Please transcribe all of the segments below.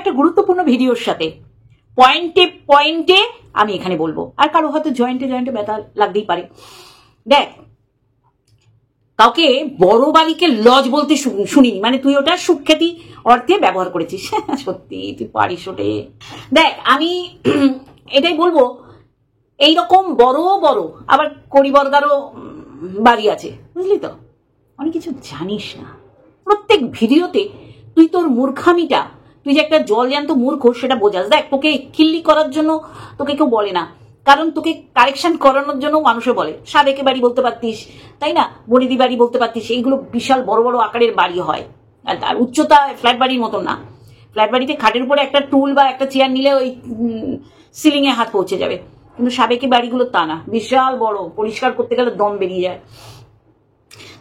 একটা গুরুত্বপূর্ণ ভিডিওর সাথে পয়েন্টে পয়েন্টে আমি এখানে বলবো। আর কারো হয়তো জয়েন্টে জয়েন্টে ব্যথা লাগতেই পারে। দেখ, কাউকে বড় বালিকে লজ বলতে শুনিনি, মানে তুই ওটা সুখ্যাতি অর্থে ব্যবহার করেছিস। সত্যি তুই পারিস ওটে। দেখ, আমি এটাই বলবো, এইরকম বড় বড় আবার করিবর্গারও বাড়ি আছে, বুঝলি তো? অনেক কিছু জানিস না। প্রত্যেক ভিডিওতে তুই তোর মূর্খামিটা, তুই যে একটা জলজ্যান্ত মূর্খ সেটা বোঝাস। দেখ, তোকে খিল্লি করার জন্য তোকে কেউ বলে না, কারণ তোকে কারেকশন করানোর জন্য মানুষে বলে। সাবেকে বাড়ি বলতে পারতিস, তাই না? বনিদি বাড়ি বলতে পারতিস। এইগুলো বিশাল বড় বড় আকারের বাড়ি হয়, আর তার উচ্চতা ফ্ল্যাট বাড়ির মতন না। ফ্ল্যাট বাড়িতে খাটের উপরে একটা টুল বা একটা চেয়ার নিলে ওই সিলিং এ হাত পৌঁছে যাবে, কিন্তু সাবেকি বাড়িগুলো তা না, বিশাল বড়, পরিষ্কার করতে গেলে দম বেরিয়ে যায়।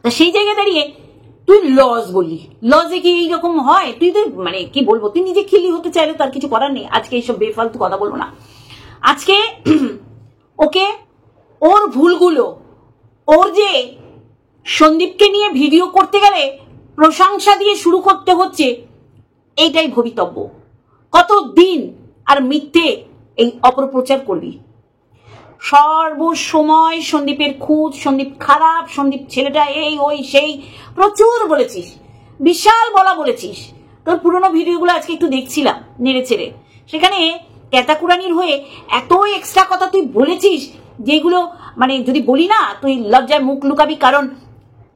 তা সেই জায়গায় দাঁড়িয়ে তুই লজ বললি, লজে কি এইরকম হয়? তুই তো মানে কি বলবো, তুই নিজে খিল্লি হতে চাইলে তার কিছু করার নেই। আজকে এইসব বেফালতু কথা বলবো না। আজকে ওকে ওর ভুলগুলো, ওর যে সন্দীপকে নিয়ে ভিডিও করতে গেলে প্রশংসা দিয়ে শুরু করতে হচ্ছে, এইটাই ভবিতব্য। কতদিন আর মিথ্যে এই অপপ্রচার করবি? সর্বসময় সন্দীপের খুঁত, সন্দীপ খারাপ, সন্দীপ ছেলেটা এই ওই সেই প্রচুর বলেছিস, বিশাল বলা বলেছিস। তোর পুরোনো ভিডিওগুলো আজকে একটু দেখছিলাম নেড়ে চেড়ে, সেখানে ক্যাতাকুরানির হয়ে এত এক্সট্রা কথা তুই বলেছিস, যেগুলো মানে যদি বলি না তুই লজ্জায় মুখ লুকাবি। কারণ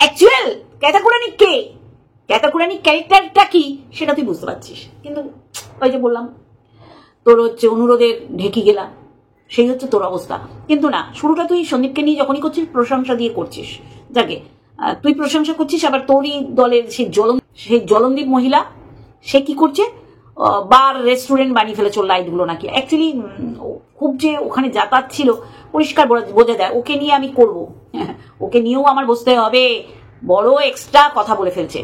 অ্যাকচুয়াল ক্যাতাকুরানি কে, ক্যাতাকুরানি ক্যারেক্টারটা কি সেটা তুই বুঝতে পারছিস, কিন্তু ওই যে বললাম তোর হচ্ছে অনুরোধের ঢেকি গেলা, সেই হচ্ছে তোর অবস্থা। কিন্তু না, শুরুটা তুই সন্দীপকে নিয়ে যখনই করছিস প্রশংসা দিয়ে করছিস। যাকে তুই প্রশংসা করছিস, আবার তোরই দলের সেই জলনদীপ মহিলা সে কি করছে, বার রেস্টুরেন্ট বানিয়ে ফেলেছে লাইটগুলো নাকি। অ্যাকচুয়ালি খুব যে ওখানে যাতায়াত ছিল পরিষ্কার বোঝা যায়। ওকে নিয়ে আমি করব, ওকে নিয়েও আমার বসতে হবে। বড় এক্সট্রা কথা বলে ফেলছে।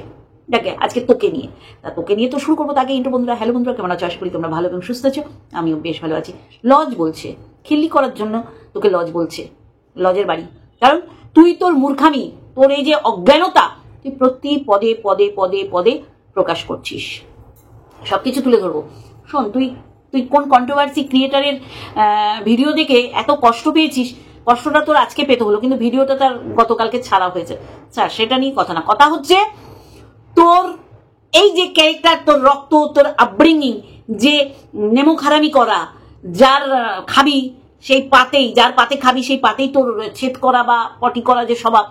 দেখে আজকে তোকে নিয়ে, তা তোকে নিয়ে তো শুরু করবো। তাকে ইন্টু বন্ধুরা, হ্যালো বন্ধুরা, কেমন আছো? আশা করি তোমরা ভালো এবং সুস্থ আছো। আমিও বেশ ভালো আছি। লজ বলছে, খিল্লি করার জন্য তোকে লজ বলছে, লজের বাড়ি। কারণ তুই তোর মূর্খামি, তোর এই যে অজ্ঞানতা, তুই প্রতি পদে পদে পদে পদে প্রকাশ করছিস। সবকিছু তুলে ধরবো। শোন, তুই কোন কন্ট্রোভার্সি ক্রিয়েটারের ভিডিও দেখে এত কষ্ট পেয়েছিস, কষ্টটা তোর আজকে পেতে হলো, কিন্তু ভিডিওটা তার গতকালকে ছাড়া হয়েছে। স্যার, সেটা নিয়ে কথা না, কথা হচ্ছে তোর এই যে ক্যারেক্টার, তোর রক্ত, তোর আপব্রিঙ্গিং, যে নেমো খারামি করা, যার খাবি সেই পাতেই, যার পাতে খাবি সেই পাতেই তোর ছেদ করা বা পটি করা যে স্বভাব,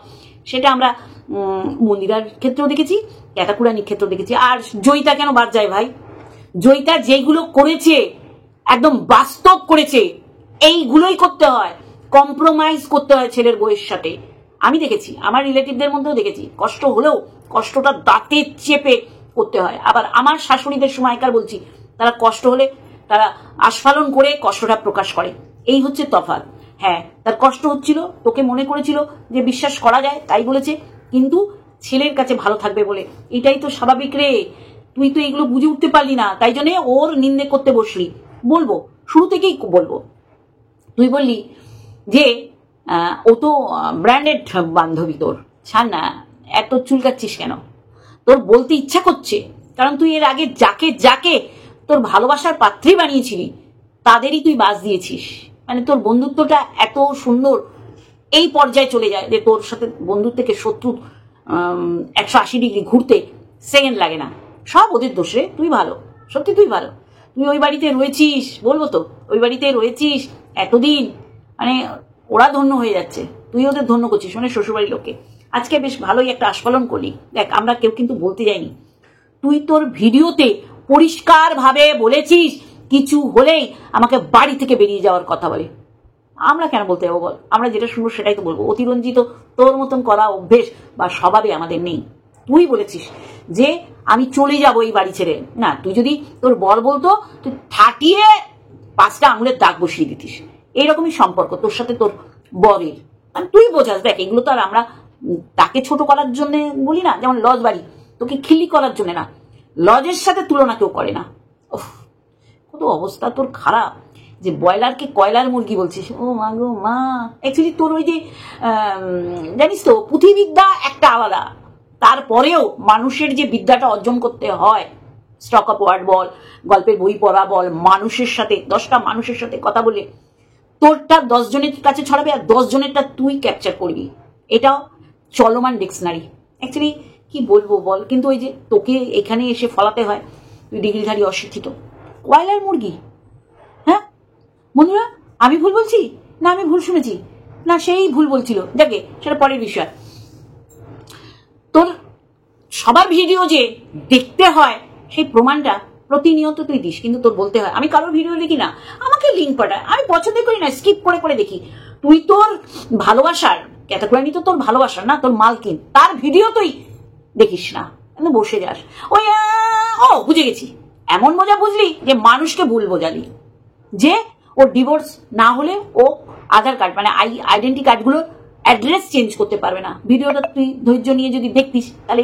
সেটা আমরা মন্দিরার ক্ষেত্রেও দেখেছি, ক্যাতাকুরানির ক্ষেত্রেও দেখেছি। আর জয়িতা কেন বাদ যায় ভাই? জয়িতা যেগুলো করেছে একদম বাস্তব করেছে, এইগুলোই করতে হয়, কম্প্রোমাইজ করতে হয় ছেলের বউয়ের সাথে। আমি দেখেছি, আমার রিলেটিভদের মধ্যেও দেখেছি, কষ্ট হলেও কষ্টটা দাঁতে চেপে করতে হয়। আবার আমার শাশুড়িদের সময়কার বলছি, তারা কষ্ট হলে তারা আস্ফালন করে কষ্টটা প্রকাশ করে। এই হচ্ছে তফাৎ। হ্যাঁ, তার কষ্ট হচ্ছিল, তোকে মনে করেছিল যে বিশ্বাস করা যায় তাই বলেছে, কিন্তু ছেলের কাছে ভালো থাকবে বলে। এটাই তো স্বাভাবিক রে। তুই তো এগুলো বুঝে উঠতে পারলি না, তাই জন্য ওর নিন্দে করতে বসলি। বলবো, শুরু থেকেই বলবো, তুই বললি যে ও তো ব্র্যান্ডেড বান্ধবী। তোর ছাড় না, এত চুলকাচ্ছিস কেন? তোর বলতে ইচ্ছা করছে, কারণ তুই এর আগে যাকে যাকে তোর ভালোবাসার পাত্রী বানিয়েছিলি তাদেরই তুই বাস দিয়েছিস। মানে তোর বন্ধুত্বটা এত সুন্দর, এই পর্যায়ে চলে যায় যে তোর সাথে বন্ধুত্ব থেকে শত্রু 180 ডিগ্রি ঘুরতে সেকেন্ড লাগে না। সব ওদের দোষ রে, তুই ভালো, সত্যি তুই ভালো। তুই ওই বাড়িতে রয়েছিস, বলবো তো, ওই বাড়িতে রয়েছিস এতদিন, মানে ওরা ধন্য হয়ে যাচ্ছে, তুই ওদের ধন্য করছিস, মানে শ্বশুরবাড়ির লোককে। আজকে বেশ ভালোই একটা আস্ফালন করলি। দেখ, আমরা কেউ কিন্তু বলতে যাইনি, তুই তোর ভিডিওতে পরিষ্কার ভাবে বলেছিস কিছু হলেই আমাকে বাড়ি থেকে বেরিয়ে যাওয়ার কথা বলে। আমরা কেন বলতে যাবো বল? আমরা যেটা শুনবো সেটাই তো বলবো। অতিরঞ্জিত তোর মতন করা অভ্যেস বা স্বভাবে আমাদের নেই। তুই বলেছিস যে আমি চলে যাব এই বাড়ি ছেড়ে। না, তুই যদি তোর বর বলতো, তুই ঠাটিয়ে 5টা আঙুলের দাগ বসিয়ে দিতিস। এইরকমই সম্পর্ক তোর সাথে তোর বরের। মানে তুই বোঝাস। দেখ, এগুলো তো আর আমরা তাকে ছোট করার জন্য বলি না, যেমন লজ বাড়ি তোকে খিল্লি করার জন্য না, লজের সাথে তুলনা কেউ করে না। কত অবস্থা তোর খারাপ যে ব্রয়লারকে কয়লার মুরগি বলছিস। ও মা গো মা, অ্যাকচুয়ালি তোর ওই যে জানিস তো পুঁথিবিদ্যা একটা আলাদা, তারপরেও মানুষের যে বিদ্যাটা অর্জন করতে হয় স্টক আপ ওয়ার্ড বল, গল্পের বই পড়া বল, মানুষের সাথে 10টা মানুষের সাথে কথা বলে তোরটা 10 জনের কাছে ছড়াবে আর 10 জনেরটা তুই ক্যাপচার করবি। এটাও চলমান ডিকশনারি। অ্যাকচুয়ালি কি বলবো বল, কিন্তু ওই যে তোকে এখানে এসে ফলাতে হয়, তুই ডিগ্রিধারী অশিক্ষিত কয়লার মুরগি। হ্যাঁ বন্ধুরা, আমি ভুল বলছি না আমি ভুল শুনেছি, না সেই ভুল বলছিল, যাকে সেটা পরের বিষয়। তোর সবার ভিডিও যে দেখতে হয় সেই প্রমাণটা প্রতিনিয়ত তুই দিস, কিন্তু তোর বলতে হয়। আমি কারোর ভিডিও দেখি না, আমাকে লিঙ্ক পাঠায়, আমি পছন্দ করি না, স্কিপ করে করে দেখি। তুই তোর ভালোবাসার ক্যাটাগরি তো তোর ভালোবাসার না, তোর মালকিন, তার ভিডিও তুই দেখিস না, বসে যাস ওই ও বুঝে গেছি। এমন মজা বুঝলি যে মানুষকে ভুল বোঝালি যে ওর ডিভোর্স না হলে ও আধার কার্ড মানে আইডেন্টি কার্ডগুলোর অ্যাড্রেস চেঞ্জ করতে পারবে না। ভিডিওটা তুই ধৈর্য নিয়ে যদি দেখতিস তাহলে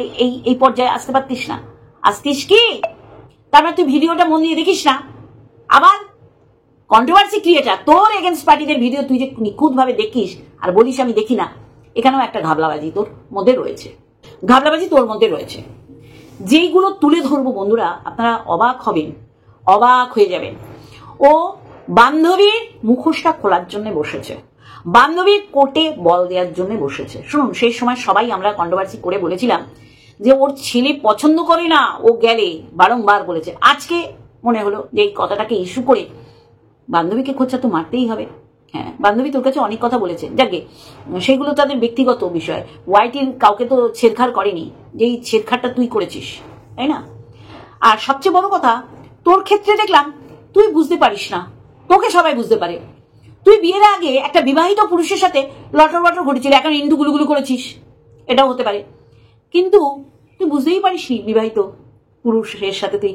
এই পর্যায়ে আসতে পারতিস না। আসতিস কি? তারপর তুই ভিডিওটা মন দিয়ে দেখিস না, আবার কন্ট্রোভার্সি ক্রিয়েটার তোর এগেন্স্ট পার্টিদের ভিডিও তুই যে নিখুঁত ভাবে দেখিস আর বলিস আমি দেখি না, এখানেও একটা ঘাবলাবাজি তোর মধ্যে রয়েছে, ঘাবলাবাজি তোর মধ্যে রয়েছে। যেইগুলো তুলে ধরবো বন্ধুরা, আপনারা অবাক হবেন, অবাক হয়ে যাবেন। ও বান্ধবীর মুখোশটা খোলার জন্য বসেছে, বান্ধবীর কোর্টে বল দেওয়ার জন্য বসেছে। শুনুন, সেই সময় সবাই আমরা কন্ট্রোভার্সি করে বলেছিলাম যে ওর ছেলে পছন্দ করে না, ও গেলে বারংবার বলেছে। আজকে মনে হলো যে এই কথাটাকে ইস্যু করে বান্ধবীকে খোঁচা তো মারতেই হবে। হ্যাঁ, বান্ধবী তোর কাছে অনেক কথা বলেছে, যাকে সেগুলো তাদের ব্যক্তিগত বিষয়। ওয়াইটির কাউকে তো ছেড়খাড় করেনি, যেই ছেড়খাড়টা তুই করেছিস, তাই না? আর সবচেয়ে বড় কথা, তোর ক্ষেত্রে দেখলাম তুই বুঝতে পারিস না, তোকে সবাই বুঝতে পারে। তুই বিয়ের আগে একটা বিবাহিত পুরুষের সাথে লটর বটর ঘটেছিল, এখন ইন্টু গুলুগুলু করেছিস, এটাও হতে পারে। কিন্তু তুই বুঝতেই পারিসনি বিবাহিত পুরুষের সাথে তুই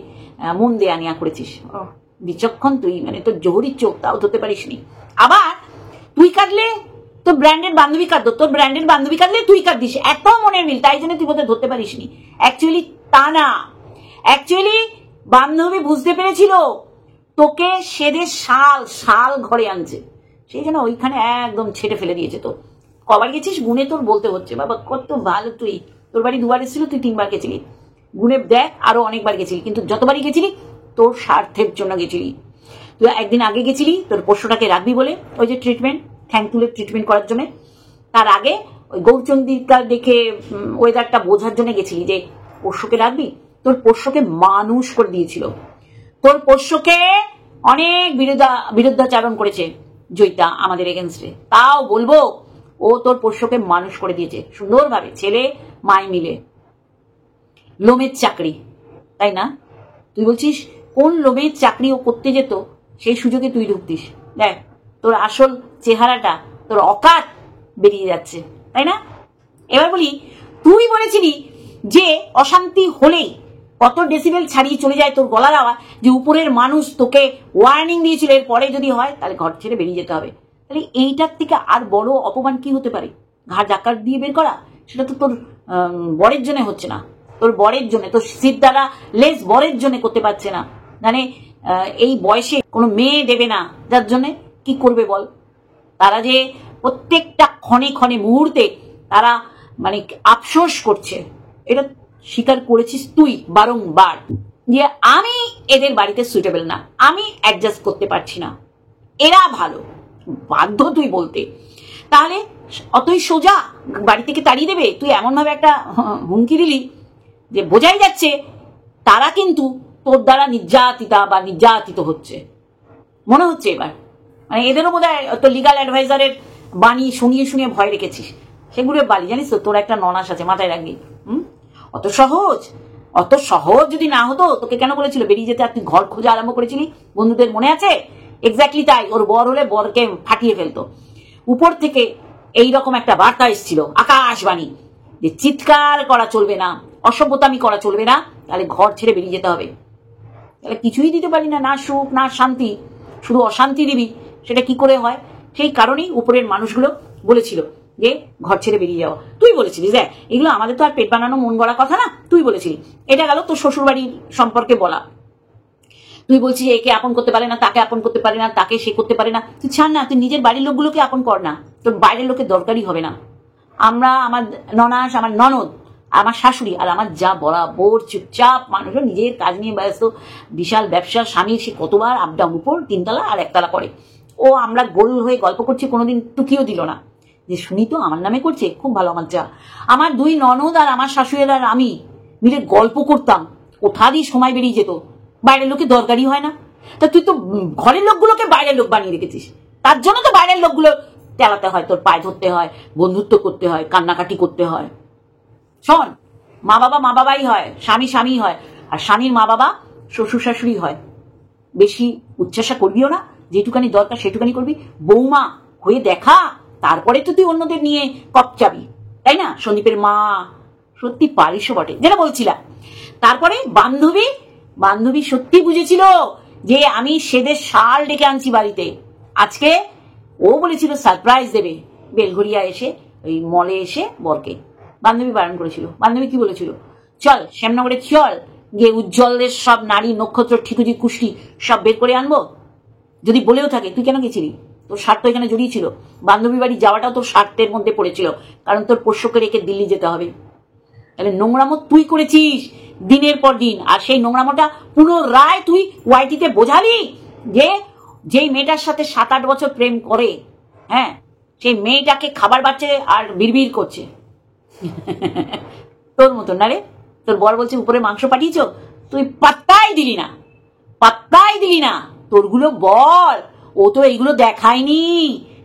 মন দেয়া নেয়া করেছিস। বিচক্ষণ তুই, মানে তোর জহরির চোখ, তাও ধরতে পারিসনি। আবার তুই কাঁদলে তোর ব্র্যান্ডেড বান্ধবী কাঁদতো, তোর ব্র্যান্ডেড বান্ধবী কাঁদলে তুই কাঁদিস, এত মনের মিল, তাই জন্য তুই বোধহয় ধরতে পারিসনি। অ্যাকচুয়ালি তা না, অ্যাকচুয়ালি বান্ধবী বুঝতে পেরেছিল তোকে সেদে শাল ঘরে আনছে, সেই জন্য ওইখানে একদম ছেটে ফেলে দিয়েছে। তো কবার গেছিস গুনে তোর বলতে হচ্ছে, বাবা কত ভালো তুই। তোর বাড়ি 2 বার এসেছিল, তুই 3 বার গেছিলি, গুনে দেখ আরো অনেকবার গেছিলি, কিন্তু যতবারই গেছিলি তোর স্বার্থের জন্য গেছিলি। তুই একদিন আগে গেছিলি তোর পোষ্যটাকে রাখবি বলে, ওই যে ট্রিটমেন্ট, ঠ্যাং তুলে ট্রিটমেন্ট করার জন্য। তার আগে ওই গৌরচন্দ্রিকা দেখে ওয়েদারটা বোঝার জন্য গেছিলি যে পোষ্যকে রাখবি। তোর পোষ্যকে মানুষ করে দিয়েছিল, তোর পোষ্যকে অনেক বিরুদ্ধাচারণ করেছে জয়িতা আমাদের এগেনস্টে, তাও বলবো ও তোর পোষ্যকে মানুষ করে দিয়েছে সুন্দরভাবে, ছেলে মায় মিলে। লোমের চাকরি, তাই না? তুই বলছিস কোন লোমের চাকরি ও করতে যেত, সেই সুযোগে তুই ঢুকতিস। দেখ তোর আসল চেহারাটা, তোর অকাত বেরিয়ে যাচ্ছে, তাই না? এবার বলি, তুই বলেছিলি যে অশান্তি হলেই কত ডেসিবেল ছাড়িয়ে চলে যায় তোর গলার আওয়াজ, যে উপরের মানুষ তোকে ওয়ার্নিং দিয়েছিল এর পরে যদি হয় তাহলে ঘর ছেড়ে বেরিয়ে যেতে হবে। তাহলে এইটার থেকে আর বড় অপমান কি হতে পারে? ঘাড় ধাক্কা দিয়ে বের করা, সেটা তো তোর বরের জন্য হচ্ছে না, তোর বরের জন্য, তোর সিট দ্বারা লেস বরের জন্য করতে পারছে না। মানে এই বয়সে কোনো মেয়ে দেবে না, যার জন্য কি করবে বল? তারা যে প্রত্যেকটা ক্ষণে ক্ষণে মুহূর্তে তারা মানে আফসোস করছে, এটা স্বীকার করেছিস তুই বারংবার, যে আমি এদের বাড়িতে সুইটেবল না, আমি অ্যাডজাস্ট করতে পারছি না, এরা ভালো, বাধ্য তুই বলতে। তাহলে অতই সোজা বাড়ি থেকে তাড়িয়ে দেবে? তুই এমন ভাবে একটা হুমকি দিলি যে বোঝাই যাচ্ছে তারা কিন্তু তোর দ্বারা নির্যাতিতা বা নির্যাতিত হচ্ছে মনে হচ্ছে এবার। মানে এদেরও বোধ হয় তোর লিগাল অ্যাডভাইজারের বাণী শুনিয়ে শুনিয়ে ভয় রেখেছিস, সেগুলো বালি। জানিস তো তোর একটা ননাস আছে, মাথায় রাখবি। অত সহজ যদি না হতো তোকে কেন বলেছিল বেরিয়ে যেতে, আর তুই ঘর খোঁজা আরম্ভ করেছিলি বন্ধুদের, মনে আছে? এক্স্যাক্টলি তাই, ওর বর হলে বরকে ফাটিয়ে ফেলতো। উপর থেকে এইরকম একটা বার্তা এসেছিল, আকাশবাণী, যে চিৎকার করা চলবে না, অসভ্যতামি করা চলবে না, তাহলে ঘর ছেড়ে বেরিয়ে যেতে হবে। তাহলে কিছুই দিতে পারি না, না সুখ না শান্তি, শুধু অশান্তি দিবি, সেটা কি করে হয়? সেই কারণেই উপরের মানুষগুলো বলেছিল যে ঘর ছেড়ে বেরিয়ে যাওয়া। তুই বলেছিলিস, দেখ এগুলো আমাদের তো আর পেট বানানো মন গড়া কথা না, তুই বলেছিলি। এটা গেল তোর শ্বশুরবাড়ির সম্পর্কে বলা। তুই বলছিস একে আপন করতে পারে না, তাকে আপন করতে পারে না, তাকে সে করতে পারে না। তুই ছাড় না, তুই নিজের বাড়ির লোকগুলোকে আপন কর না, তোর বাইরের লোকের দরকারই হবে না। আমরা, আমার ননাস, আমার ননদ, আমার শাশুড়ি আর আমার যা বরাবর চুপচাপ, মানুষও নিজের কাজ নিয়ে ব্যস্ত, বিশাল ব্যবসা, স্বামী সে কতবার আপ ডাউন, উপর 3 তলা আর 1 তলা করে। ও আমরা গোল হয়ে গল্প করছি, কোনোদিন টুকিও দিল না যে শুনি তো আমার নামে করছে। খুব ভালো আমার যা। আমার 2 ননদ আর আমার শাশুড়ি আর আমি মিলে গল্প করতাম, কোথারই সময় বেরিয়ে যেত। বাইরের লোকে দরকারই হয় না। তা তুই তো ঘরের লোকগুলোকে বাইরের লোক বানিয়ে রেখেছিস, তার জন্য তো বাইরের লোকগুলো চালাতে হয়, তোর পায়ে ধরতে হয়, বন্ধুত্ব করতে হয়, কান্নাকাটি করতে হয়। শোন, মা বাবাই হয়, স্বামী স্বামী হয়, আর স্বামীর মা বাবা শ্বশুর শাশুড়ি হয়। বেশি উচ্চাসা করবিও না, যেটুকানি দরকার সেটুকানি করবি। বৌমা হয়ে দেখা, তারপরে তো তুই অন্যদের নিয়ে কপচাবি, তাই না? সন্দীপের মা সত্যি পারিসও বটে, যেটা বলছিলাম। তারপরে বান্ধবী সত্যি বুঝেছিল যে আমি সেদের শাল ডেকে আনছি বাড়িতে। আজকে ও বলেছিল সারপ্রাইজ দেবে বেলঘরিয়া এসে, ওই মলে এসে বরকে। বান্ধবী বারণ করেছিল। বান্ধবী কি বলেছিল? চল শ্যামনগরে চল, গিয়ে উজ্জ্বলদের সব নারী নক্ষত্র ঠিকুজি কুষ্টি সব বের করে আনবো। যদি বলেও থাকে, তুই কেন গেছিলি? তোর স্বার্থ এখানে জড়িয়ে ছিল। বান্ধবী বাড়ি যাওয়াটাও তোর স্বার্থের মধ্যে পড়েছিল, কারণ তোর পোষ্যকে রেখে দিল্লি যেতে হবে। তাহলে নোংরামো তুই করেছিস দিনের পর দিন, আর সেই নোংরামোটা পুনরায় তুই ওয়াইটিতে বোঝালি যে যেই মেয়েটার সাথে 7-8 বছর প্রেম করে, হ্যাঁ, সেই মেয়েটাকে খাবার বাচ্চে আর বিড়বিড় করছে। তোর মতন না রে। তোর বর বলছে উপরে মাংস পাঠিয়েছ, তুই পাত্তাই দিলি না। তোরগুলো বল, ও তো এইগুলো দেখায়নি,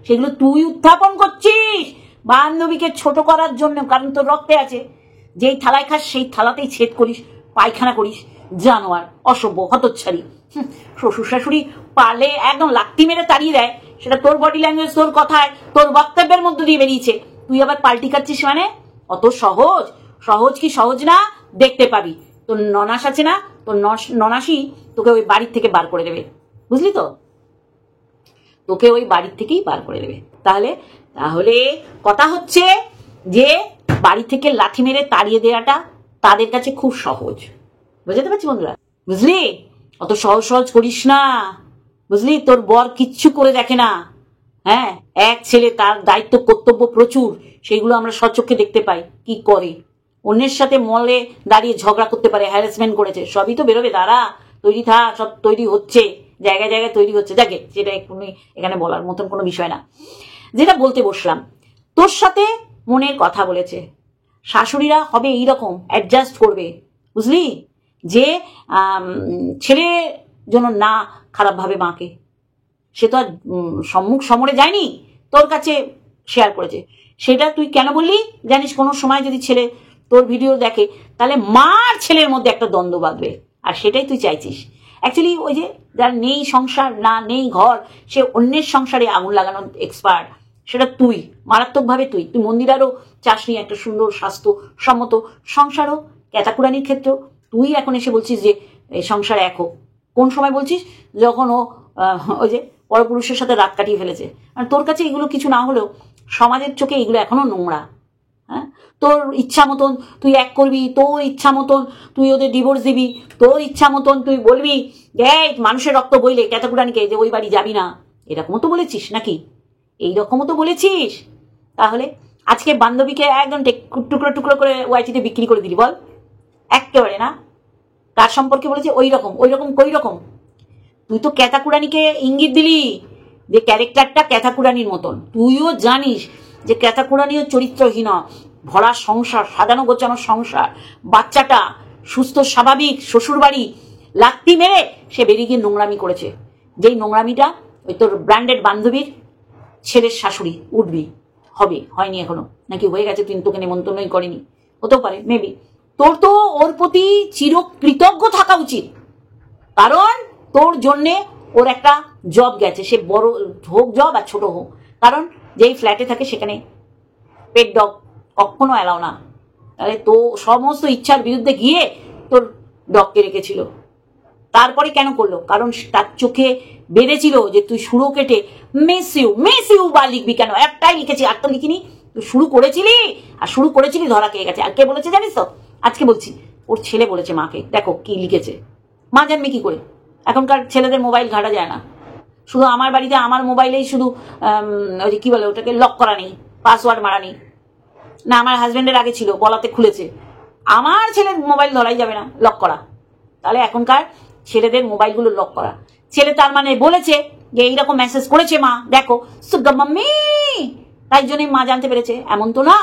সেগুলো তুই উত্থাপন করছিস বান্ধবীকে ছোট করার জন্য। কারণ তোর রক্তে আছে, যেই থালায় খাস সেই থালাতেই ছেদ করিস, পায়খানা করিস। জানোয়ার, অসভ্য, হতচ্ছাড়ি। শ্বশুর শাশুড়ি পারলে একদম লাত্তি মেরে তাড়িয়ে দেয়, সেটা তোর বডি ল্যাঙ্গুয়েজ, তোর কথায়, তোর বক্তব্যের মধ্যে দিয়ে বেরিয়েছে। তুই আবার পাল্টি খাচ্ছিস মানে? অত সহজ কি সহজ না, দেখতে পাবি। তোর ননাস আছে না, তোর ননাসই তোকে ওই বাড়ির থেকে বার করে দেবে, বুঝলি তো? তোকে ওই বাড়ির থেকেই বার করে দেবে। তাহলে কথা হচ্ছে যে বাড়ি থেকে লাথি মেরে তাড়িয়ে দেওয়াটা তাদের কাছে খুব সহজ। বুঝতে পারছি বন্ধুরা? বুঝলি? অত সহজ করিস না, বুঝলি? তোর বর কিচ্ছু করে দেখে না। হ্যাঁ, এক ছেলে, তার দায়িত্ব কর্তব্য প্রচুর, সেগুলো আমরা স্বচক্ষে দেখতে পাই কি করে। অন্যের সাথে মলে দাঁড়িয়ে ঝগড়া করতে পারে, হ্যারাসমেন্ট করেছে, সবই তো বেরোবে। দাঁড়া, তৈরি থাক, সব তৈরি হচ্ছে, জায়গায় জায়গায় তৈরি হচ্ছে। যাকে সেটা এখানে বলার মতন কোনো বিষয় না। যেটা বলতে বসলাম, তোর সাথে মনের কথা বলেছে। শাশুড়িরা হবে এইরকম, অ্যাডজাস্ট করবে, বুঝলি? যে ছেলে যেন না খারাপ ভাবে মাকে, সে তো আর সম্মুখ সমরে যায়নি, তোর কাছে শেয়ার করেছে। সেটা তুই কেন বললি জানিস? কোনো সময় যদি ছেলে তোর ভিডিও দেখে, তাহলে মার ছেলের মধ্যে একটা দ্বন্দ্ব বাঁধবে, আর সেটাই তুই চাইছিস। অ্যাকচুয়ালি ওই যে যার নেই সংসার, না নেই ঘর, সে অন্যের সংসারে আগুন লাগানোর এক্সপার্ট, সেটা তুই মারাত্মকভাবে। তুই মন্দিরারও চাসনি একটা সুন্দর স্বাস্থ্য সম্মত সংসারও। ক্যাতাকুরানির ক্ষেত্রেও তুই এখন এসে বলছিস যে এই সংসার এক হোক। কোন সময় বলছিস? যখন ও ওই যে পরপুরুষের সাথে রাত কাটিয়ে ফেলেছে। আর তোর কাছে এগুলো কিছু না হলেও সমাজের চোখে এগুলো এখনো নোংরা। হ্যাঁ, তোর ইচ্ছা মতন তুই এক করবি, তোর ইচ্ছা মতন তুই ওদের ডিভোর্স দিবি, তোর ইচ্ছা মতন তুই বলবি মানুষের রক্ত বইলে ক্যাতাকুরানিকে যে ওই বাড়ি যাবি না। এরকমও তো বলেছিস নাকি? এইরকমও তো বলেছিস। তাহলে আজকে বান্ধবীকে একদম টুকরো করে ওয়াইটিতে বিক্রি করে দিলি, বল? একেবারে না। কার সম্পর্কে বলেছে? ওই রকম কই রকম? তুই তো ক্যাতাকুরানিকে ইঙ্গিত দিলি যে ক্যারেক্টারটা ক্যাতাকুরানির মতন। তুইও জানিস যে ক্যাতাকুরানিও চরিত্রহীন, ভরা সংসার, সাজানো গোছানো সংসার, বাচ্চাটা সুস্থ স্বাভাবিক, শ্বশুর বাড়ি লাত্তি মেরে সে বেরিয়ে গিয়ে নোংরামি করেছে। যেই নোংরামিটা ওই তোর ব্র্যান্ডেড বান্ধবীর ছেলের শাশুড়ি হবে, হয়নি এখনো, নাকি হয়ে গেছে, তুই তোকে নেমন্তন্নই করেনি, হতেও পারে, মেবি। তোর তো ওর প্রতি চিরকৃতজ্ঞ থাকা উচিত, কারণ তোর জন্যে ওর একটা জব গেছে, সে বড় হোক জব আর ছোট হোক। কারণ যেই ফ্ল্যাটে থাকে সেখানে পেট ডগ কখনো অ্যালাও না। তাহলে তো সমস্ত ইচ্ছার বিরুদ্ধে গিয়ে তোর ডগকে রেখেছিল। তারপরে কেন করলো? কারণ তার চোখে বেঁধেছিল যে তুই শুরু কেটে মিস ইউ বা লিখবি কেন? একটাই লিখেছি, আর তো লিখিনি। তুই শুরু করেছিলি ধরা খেয়ে গেছে। আর কে বলেছে জানিস তো? আজকে বলছি, ওর ছেলে বলেছে মাকে, দেখো কি লিখেছে। মা জানবে কি করে? এখনকার ছেলেদের মোবাইল ঘাটা যায় না। শুধু আমার বাড়িতে আমার মোবাইলেই শুধু ওই যে কি বলে ওটাকে, লক করা নেই, পাসওয়ার্ড মারা নেই। না, আমার হাজবেন্ডের আগে ছিল, বলাতে খুলেছে। আমার ছেলের মোবাইল ধরাই যাবে না, লক করা। তাহলে এখনকার ছেলেদের মোবাইলগুলো লক করা। ছেলে তার মানে বলেছে যে এইরকম মেসেজ করেছে মা, দেখো সুগা মাম্মি, তাই জন্যই মা জানতে পেরেছে। এমন তো না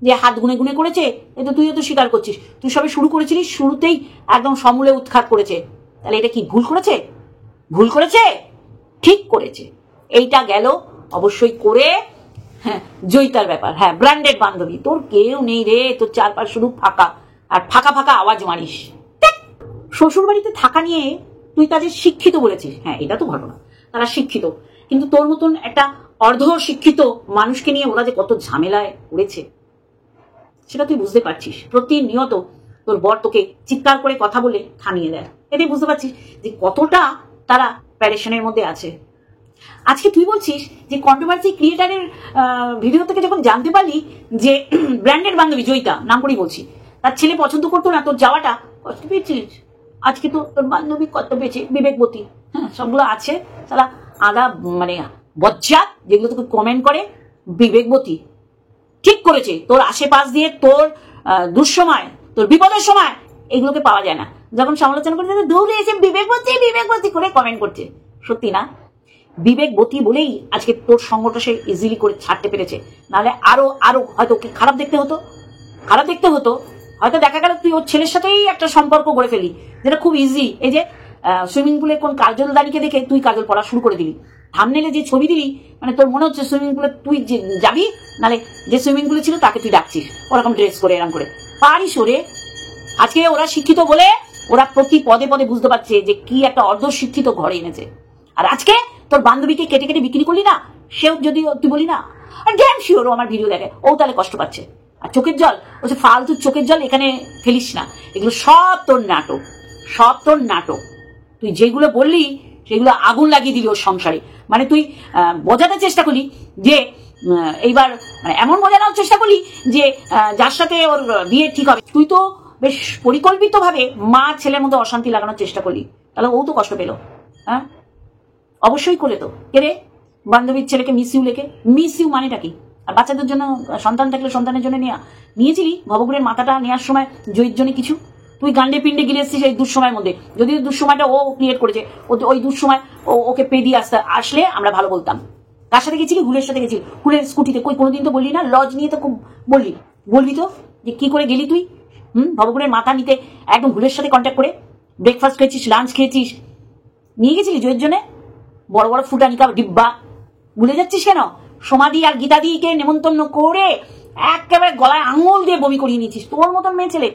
যে হাত গুনে গুনে করেছে, এ তো তুইও তো স্বীকার করছিস। তুই সবে শুরু করেছিলিস, শুরুতেই একদম সমূলে উৎখাত করেছে। তাহলে এটা কি ভুল করেছে? ভুল করেছে? ঠিক করেছে। এইটা গেল অবশ্যই করে। হ্যাঁ, জয়িতার ব্যাপার, হ্যাঁ ব্র্যান্ডেড বান্ধবী, তোর কেউ নেই রে, তোর চারপাশ শুধু ফাঁকা, আর ফাঁকা ফাঁকা আওয়াজ মারিস। শ্বশুর বাড়িতে থাকা নিয়ে তুই তাদের শিক্ষিত বলেছিস, হ্যাঁ এটা তো ঘটনা, তারা শিক্ষিত, কিন্তু তোর মতন একটা অর্ধ শিক্ষিত মানুষকে নিয়ে ওরা যে কত ঝামেলায় পড়েছে সেটা তুই বুঝতে পারছিস। প্রতিনিয়ত তোর বর তোকে চিৎকার করে কথা বলে থামিয়ে দেয়, এতে বুঝতে পারছিস যে কতটা তারা প্যারেশনের মধ্যে আছে। আজকে তুই বলছিস যে কন্ট্রোভার্সি ক্রিয়েটারের ভিডিও থেকে যখন জানতে পারলি যে ব্র্যান্ডেড বান্ধবী জয়িতা, নাম করেই বলছি, তার ছেলে পছন্দ করতো না, তোর যাওয়াটা কষ্ট পেয়েছিস। আজকে তো তোর বান্ধবী কত পেয়েছে, বিবেকবতী, হ্যাঁ সবগুলো আছে, তারা আগা মানে বজ্জাত যেগুলো তোকে কমেন্ট করে, বিবেকবতী ঠিক করেছে। তোর আশেপাশ দিয়ে তোর দুঃসময়, তোর বিপদের সময় এগুলোকে পাওয়া যায় না। যখন সমালোচনা করছে দৌড়ে এসে বিবেকবতী বিবেকবতী করে কমেন্ট করছে। সত্যি না, বিবেকবতী বলেই আজকে তোর সঙ্গটা সে ইজিলি করে ছাড়তে পেরেছে, নাহলে আরো আরো হয়তো ওকে খারাপ দেখতে হতো, খারাপ দেখতে হতো। হয়তো দেখা গেল তুই ওর ছেলের সাথেই একটা সম্পর্ক গড়ে ফেলি, যেটা খুব ইজি। এই যে সুইমিং পুলে কোন কাজল দাঁড়িয়ে দেখে তুই কাজল পড়া শুরু করে দিলি, থামনেলে যে ছবি দিলি, মানে তোর মনে হচ্ছে সুইমিং পুলে তুই যাবি, নাহলে যে সুইমিং পুলে ছিল তাকে তুই ডাকছিস ওরকম ড্রেস করে, এরকম করে পারিস ওরে। আজকে ওরা শিক্ষিত বলে ওরা প্রতি পদে পদে বুঝতে পারছে যে কি একটা অর্ধ শিক্ষিত ঘরে এনেছে। আর আজকে তোর বান্ধবীকে কেটে কেটে বিক্রি করলি না, সেও যদি তুই বলি না, আর ড্যাম শিওর ও আমার ভিডিও দেখে, ও তাহলে কষ্ট পাচ্ছে। আর চোখের জল, ও যে ফালতু চোখের জল এখানে ফেলিস না, এগুলো সব তোর নাটক, সব তোর নাটক। তুই যেগুলো বললি সেগুলো আগুন লাগিয়ে দিলি ওর সংসারে। মানে তুই বোঝাতে চেষ্টা করলি যে এইবার, মানে এমন বোঝানোর চেষ্টা করলি যে যার সাথে ওর বিয়ে ঠিক হবে। তুই তো বেশ পরিকল্পিত ভাবে মা ছেলের মধ্যে অশান্তি লাগানোর চেষ্টা করলি, তাহলে ও তো কষ্ট পেলো। হ্যাঁ অবশ্যই করে তো কে রে, বান্ধবীর ছেলেকে মিস ইউ লেখে, মিস ইউ মানেটা কি? আর বাচ্চাদের জন্য সন্তান থাকলে সন্তানের জন্য নিয়েছিলি ভবগুড়ের মাথাটা নেওয়ার সময় জয়ীর জন্য কিছু তুই গান্ডে পিন্ডে গিলে এসছিস এই দুঃসময়ের মধ্যে। যদি দুঃসময়টা ও ক্রিয়েট করেছে, ওই দুঃসময় ওকে পে দিয়ে আসলে আমরা ভালো বলতাম। কার সাথে গেছিলি? হুলের সাথে গেছিলি, হুলের স্কুটিতে। কই কোনোদিন তো বললি না, লজ নিয়ে তো খুব বলবি তো যে কি করে গেলি তুই ভবগুড়ের মাথা নিতে, একদম হুলের সাথে কন্ট্যাক্ট করে ব্রেকফাস্ট খেয়েছিস, লাঞ্চ খেয়েছিস, নিয়ে গেছিলি জয়ের জন্য বড় বড় ফুটানিকা ডিব্বা। ভুলে যাচ্ছিস কেন? সমাধি আর গীতাদিকে নেমন্তন্ন করে একেবারে গলায় আঙুল দিয়ে বমি করিয়ে নিয়েছিস। তোর মতন মেয়ে ছেলে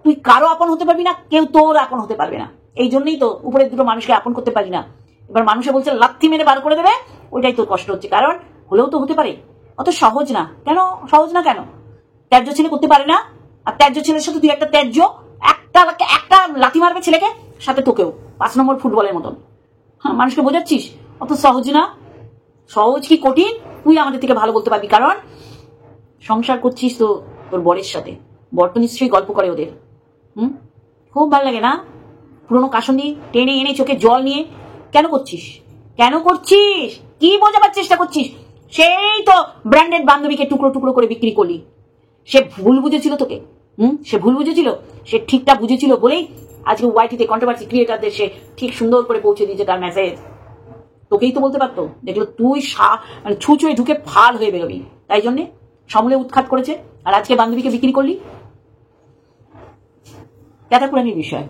তুই কারো আপন হতে পারবি না, কেউ তোর আপন হতে পারবে না। এই জন্যই তো উপরের দুটো মানুষকে আপন করতে পারি না। এবার মানুষে বলছে লাথি মেরে বার করে দেবে, ওইটাই তোর কষ্ট হচ্ছে। কারণ হলেও তো হতে পারে, অত সহজ না। কেন সহজ না? কেন ত্যায্য ছেলে করতে পারে না? আর ত্যায্য ছেলের সাথে তুই একটা ত্যায্য, একটা লাথি মারবে ছেলেকে, সাথে তোকেও 5 নম্বর ফুটবলের মতন। হ্যাঁ মানুষকে বোঝাচ্ছিস, অত সহজ না। সহজ কি কঠিন তুই আমাদের থেকে ভালো বলতে পারবি, কারণ সংসার করছিস তো তোর বরের সাথে। বর তো নিশ্চয়ই গল্প করে ওদের। খুব ভালো লাগে না? পুরোনো কাশনি টেনে এনে চোখে জল নিয়ে কেন করছিস? কেন করছিস? কি বোঝাবার চেষ্টা করছিস? সেই তো ব্র্যান্ডেড বান্ধবীকে টুকরো টুকরো করে বিক্রি করলি। সে ভুল বুঝেছিল তোকে, সে ভুল বুঝেছিল, সে ঠিকটা বুঝেছিল বলেই আজকে ওয়াইটিতে কন্ট্রোভার্সি ক্রিয়েটারদের সে ঠিক সুন্দর করে পৌঁছে দিয়েছে তার মেসেজ। তোকেই তো বলতে পারতো, যেগুলো তুই মানে ছুঁচোয় ঢুকে ফাল হয়ে বেরোবি, তাই জন্যে সমূলে উৎখাত করেছে। আর আজকে বান্ধবীকে বিক্রি করলি, ক্যাতাকুরানির বিষয়।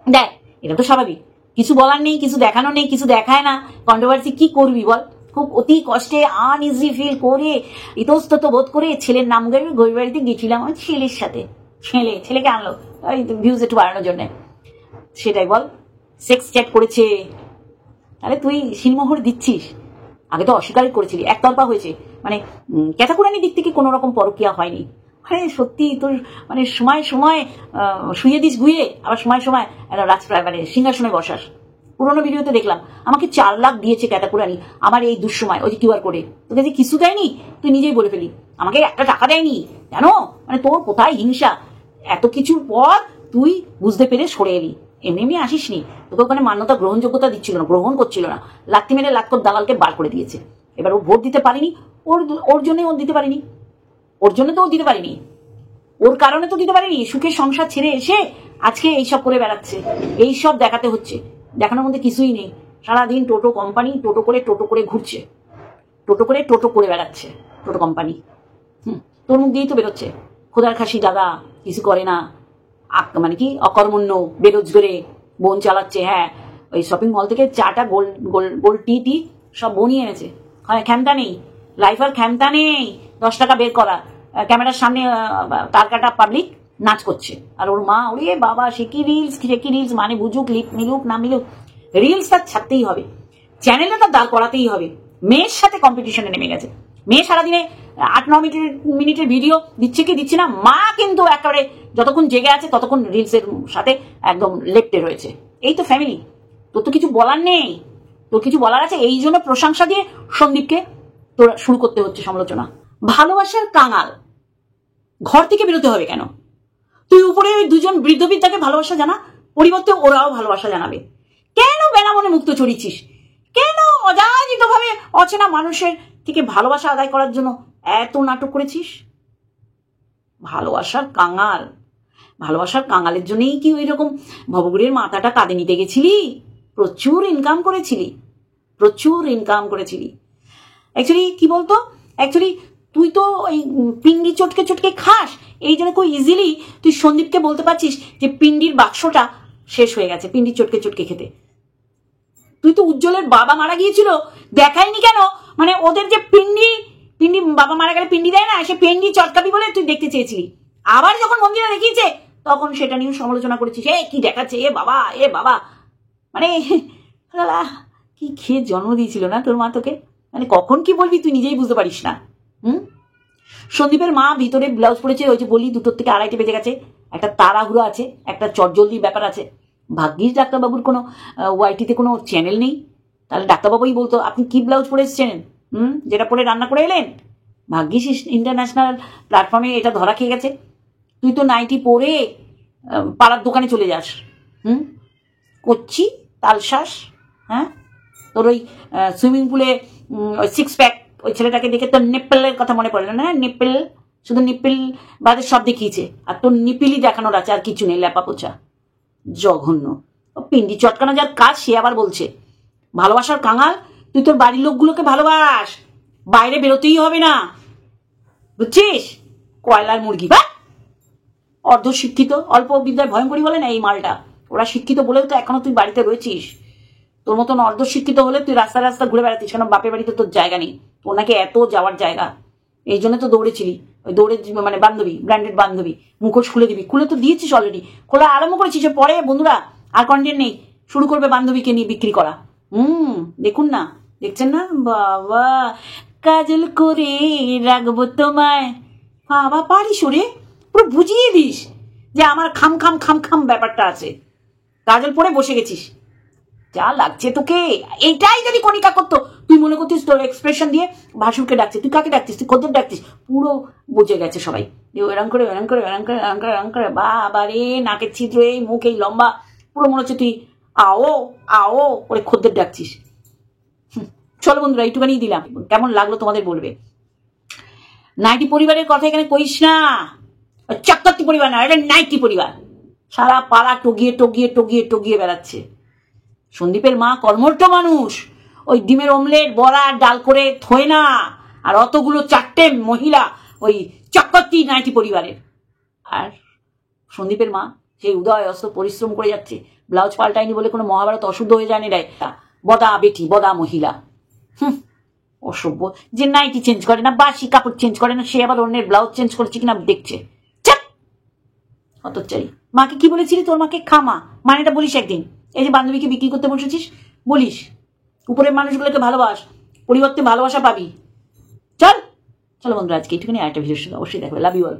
দেখ এটা তো স্বাভাবিক, কিছু বলার নেই, কিছু দেখানো নেই, কিছু দেখায় না, কন্ট্রোভার্সি কি করবি বল? খুব অতি কষ্টে আনইজি ফিল করে ইতস্তত বোধ করে ছেলের নাম করে গরিব বাড়িতে গেছিলাম আমার ছেলের সাথে। ছেলেকে আনলো ভিউজ একটু বাড়ানোর জন্য, সেটাই বল সেক্স চ্যাট করেছে। তাহলে তুই সিলমোহর দিচ্ছিস, আগে তো অস্বীকারই করেছিলি, একতরফা হয়েছে। মানে ক্যাতাকুরানির দিক থেকে কোনো রকম পরকীয়া হয়নি। আরে সত্যি তোর মানে সময় সময় শুয়ে দিস গুয়ে, আবার সময় সময় রাজপ্রায় মানে সিংহাসনে বসাস। পুরোনো ভিডিওতে দেখলাম আমাকে 4 লাখ দিয়েছে ক্যাতাকুরানি আমার এই দুঃসময়, ওই যে কিউআর কোডে। তোকে যে কিছু দেয়নি, তুই নিজেই বলে ফেলি আমাকে একটা টাকা দেয়নি। জানো মানে তোর কোথায় হিংসা? এত কিছুর পর তুই বুঝতে পেরে সরে এলি, এমনি আসিস নি। তোকে ওখানে মান্যতা গ্রহণযোগ্যতা দিচ্ছিল না, গ্রহণ করছিল না। লাত্তি মেরে লাক্ষর দালালকে বার করে দিয়েছে। এবার ও ভোট দিতে পারিনি, ওর জন্যই ও দিতে পারিনি, ওর জন্য তো ও দিতে পারিনি। ওর কারণে তো দিতে পারেনি, সুখের সংসার ছেড়ে এসে আজকে এইসব করে বেড়াচ্ছে, এইসব দেখাতে হচ্ছে। দেখানোর মধ্যে কিছুই নেই। সারাদিন টোটো কোম্পানি, টোটো করে ঘুরছে, টোটো করে বেড়াচ্ছে, টোটো কোম্পানি। তোর মুখ দিয়েই তো বেরোচ্ছে খোদার খাসি দাদা, কিছু করে না, মানে কি অকর্মণ্য, বেরোজগারে, বোন চালাচ্ছে। হ্যাঁ, ওই শপিং মল থেকে চাটা গোল টি সব বোনই এনেছে। হ্যাঁ, ক্ষমতা নেই, লাইফ আর ক্ষমতা নেই 10 টাকা বের করা, ক্যামেরার সামনে তার কাটা পাবলিক নাচ করছে। আর ওর মা, ওরে বাবা, সে কি রিলস, মানে বুঝুক, লিপ মিলুক না মিলুক, রিলস তার ছাড়তেই হবে, চ্যানেলে তার দাঁড় করাতেই হবে। মেয়ের সাথে কম্পিটিশনে নেমে গেছে। মেয়ে সারাদিনে 8-9 মিনিটের ভিডিও দিচ্ছে কি দিচ্ছে না, মা কিন্তু একেবারে যতক্ষণ জেগে আছে ততক্ষণ রিলসের সাথে একদম লেপ্টে রয়েছে। এই তো ফ্যামিলি। তোর তো কিছু বলার নেই, তোর কিছু বলার আছে, এই জন্য প্রশংসা দিয়ে সন্দীপকে তোর শুরু করতে হচ্ছে সমালোচনা। ভালোবাসার কাঙাল, ঘর থেকে বেরোতে হবে কেন? তুই উপরে ওই দুজন বৃদ্ধবিদ্যাকে ভালোবাসা জানা, পরিবর্তে ওরাও ভালোবাসা জানাবে। কেন বেলা মনে মুক্ত চড়িয়েছিস? কেন অযাচিত ভাবে অচেনা মানুষের থেকে ভালোবাসা আদায় করার জন্য এত নাটক করেছিস? ভালোবাসার কাঙালের জন্যই কি ওই রকম ভবগুড়ির মাথাটা কাঁদে নিতে গেছিলি? প্রচুর ইনকাম করেছিলি। অ্যাকচুয়ালি কি বলতো, তুই তো ওই পিন্ডি চটকে খাস, এই জন্য খুব ইজিলি তুই সন্দীপকে বলতে পারছিস যে পিন্ডির বাক্সটা শেষ হয়ে গেছে পিন্ডি চটকে খেতে। তুই তো উজ্জ্বলের বাবা মারা গিয়েছিল, দেখায়নি কেন? মানে ওদের যে পিন্ডি বাবা মারা গেলে পিন্ডি দেয় না, সে পিন্ডি চটকাবি বলে তুই দেখতে চেয়েছিলি। আবার যখন মন্দিরে দেখিয়েছে তখন সেটা নিয়ে সমালোচনা করেছিস, কি দেখাচ্ছে, এ বাবা। মানে কি খেয়ে জন্ম দিয়েছিল না তোর মা তোকে? মানে কখন কি বলবি তুই নিজেই বুঝতে পারিস না। সন্দীপের মা ভিতরে ব্লাউজ পরেছে, ওই যে বলি 2টোর থেকে 2:30 বেজে গেছে, একটা তাড়াহুড়ো আছে, একটা চটজলদি ব্যাপার আছে। ভাগ্যিস ডাক্তারবাবুর কোনো ওয়াইটিতে কোনো চ্যানেল নেই, তাহলে ডাক্তারবাবুই বলতো আপনি কি ব্লাউজ পরে এসেছেন, যেটা পরে রান্না করে এলেন। ভাগ্যিস ইন্টারন্যাশনাল প্ল্যাটফর্মে এটা ধরা খেয়ে গেছে। তুই তো নাইটি পরে পাড়ার দোকানে চলে যাস, করছি তালশ্বাস। হ্যাঁ, তোর ওই সুইমিং পুলে ওই 6 প্যাক ওই ছেলেটাকে দেখে তোর নিপ্পেলের কথা মনে পড়লো না? নিপ্পেল, শুধু নিপ্পেল বাদে সব দেখিয়েছে, আর তোর নিপিলই দেখানোর আছে, আর কিছু নেই, ল্যাপা পোছা জঘন্য। পিন্ডি চটকানো যার কাজ সে আবার বলছে ভালোবাসার কাঙাল। তুই তোর বাড়ির লোকগুলোকে ভালোবাস, বাইরে বেরোতেই হবে না, বুঝছিস? কয়লার মুরগি বা অর্ধ শিক্ষিত, অল্প বিদ্যায় ভয়ঙ্করী বলে না এই মালটা। ওরা শিক্ষিত বলেও তো এখনো তুই বাড়িতে রয়েছিস। তোর মতন অর্ধ শিক্ষিত হলে তুই রাস্তা ঘুরে বেড়াতিস কেন? বাপের বাড়িতে তোর জায়গা নেই, তোর নাকি এত যাওয়ার জায়গা, এই জন্য তো দৌড়েছিলি। ওই দৌড়ে মানে বান্ধবী, ব্র্যান্ডেড বান্ধবী, মুখোশ খুলে দিবি, খুলে তো দিয়েছিস অলরেডি, খোলা আরম্ভ করেছিস। পরে বন্ধুরা আর কন্টেন্ট নেই, শুরু করবে বান্ধবীকে নিয়ে বিক্রি করা। দেখুন না, দেখছেন না? বাবা, কাজল করে রাখবো তোমায়। বাবা, পারিস ওরে, পুরো বুঝিয়ে দিস যে আমার খাম ব্যাপারটা আছে। কাজল পরে বসে গেছিস, যা লাগছে তোকে। এইটাই যদি কণিকা করতো, তুই মনে করতিস তোর এক্সপ্রেশন দিয়ে ভাসুরকে ডাকছিস। তুই কাকে ডাকতিস? তুই খদ্দের ডাকতিস। পুরো বুঝে গেছে সবাই যে এরম করে বাবা রে, নাকের ছিদ্র, এই মুখ, এই লম্বা, পুরো মনে হচ্ছে তুই আও ওরে খদ্দের ডাকছিস। চলো বন্ধুরা, এইটুখানি দিলাম, কেমন লাগলো তোমাদের বলবে। নাইটি পরিবারের কথা এখানে কইস না, চক্করটি পরিবার না, এটা নাইটি পরিবার। সারা পাড়া টগিয়ে বেড়াচ্ছে। সন্দীপের মা কর্মঠ মানুষ, ওই ডিমের অমলেট বড়া ডাল করে থয় না। আর অতগুলো 4টে মহিলা ওই চক্করটি নাইটি পরিবারের। আর সন্দীপের মা সেই উদয় অস্ত পরিশ্রম করে যাচ্ছে, ব্লাউজ পাল্টায়নি বলে কোনো মহাভারত অশুদ্ধ হয়ে যায়নি রে। বদা মহিলা, অসভ্য, যে নাইটি চেঞ্জ করে না, বাসি কাপড় চেঞ্জ করে না, সে আবার অন্যের ব্লাউজ চেঞ্জ করছে কিনা দেখছে। হতচ্চারি। মাকে কি বলেছিলি? তোর মাকে খামা, মানেটা বলিস একদিন। এই যে বান্ধবীকে বিক্রি করতে বসেছিস, বলিস উপরের মানুষগুলোকে ভালোবাস, পরিবর্তে ভালোবাসা পাবি। চলো বন্ধুরা, আজকে একটুখানি আরেকটা ভিডিওর সঙ্গে অবশ্যই দেখবে। Love you all.